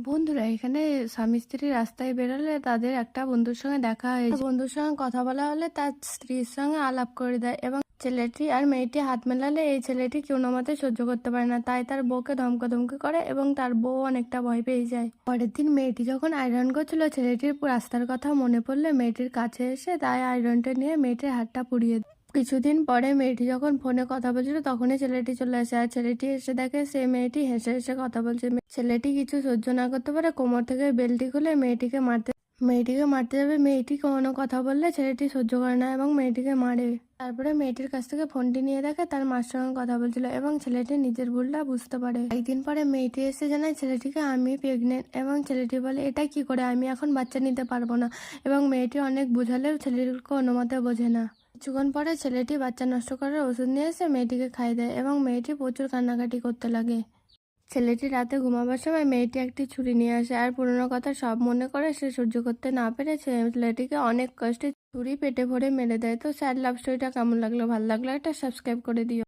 বন্ধুরা এখানে স্বামী স্ত্রী রাস্তায় বেরোলে তাদের একটা বন্ধুর সঙ্গে দেখা হয়। বন্ধুর সঙ্গে কথা বলা হলে তার স্ত্রীর সঙ্গে আলাপ করে দেয় এবং ছেলেটি আর মেয়েটি হাত মেলালে এই ছেলেটি কোনো মতে সহ্য করতে পারে না, তাই তার বউকে ধমকাধমকি করে এবং তার বউ অনেকটা ভয় পেয়ে যায়। পরের দিন মেয়েটি যখন আয়রন করছিল, ছেলেটির রাস্তার কথা মনে পড়লে মেয়েটির কাছে এসে তাই আয়রনটা নিয়ে মেয়েটির হাতটা পুড়িয়ে দেয়। কিছুদিন পরে মেয়েটি যখন ফোনে কথা বলছিল তখনই ছেলেটি চলে আসে, আর ছেলেটি এসে দেখে সে মেয়েটি হেসে হেসে কথা বলছে। ছেলেটি কিছু সহ্য না করতে পারে কোমর থেকে বেল্টটি খুলে মেয়েটিকে মারতে যাবে। মেয়েটি কোনো কথা বললে ছেলেটি সহ্য করে না এবং মেয়েটিকে মারে। তারপরে মেয়েটির কাছ থেকে ফোনটি নিয়ে দেখে তার মার সঙ্গে কথা বলছিল এবং ছেলেটি নিজের ভুলটা বুঝতে পারে। একদিন পরে মেয়েটি এসে জানায় ছেলেটিকে আমি প্রেগনেন্ট এবং ছেলেটি বলে এটা কি করে, আমি এখন বাচ্চা নিতে পারবো না। এবং মেয়েটি অনেক বোঝালেও ছেলেটিকে অনুমতে বোঝে না। কিছুক্ষণ পরে ছেলেটি বাচ্চা নষ্ট করার ওষুধ নিয়ে এসে মেয়েটিকে খাইয়ে দেয় এবং মেয়েটি প্রচুর কান্নাকাটি করতে লাগে। ছেলেটি রাতে ঘুমাবার সময় মেয়েটি একটি ছুরি নিয়ে আসে আর পুরনো কথা সব মনে করে সে সহ্য করতে না পেরে ছেলেটিকে অনেক কষ্টে ছুরি পেটে ভরে মেরে দেয়। তো স্যাড লাভ স্টোরিটা কেমন লাগলো? ভালো লাগলো একটা সাবস্ক্রাইব করে দিও।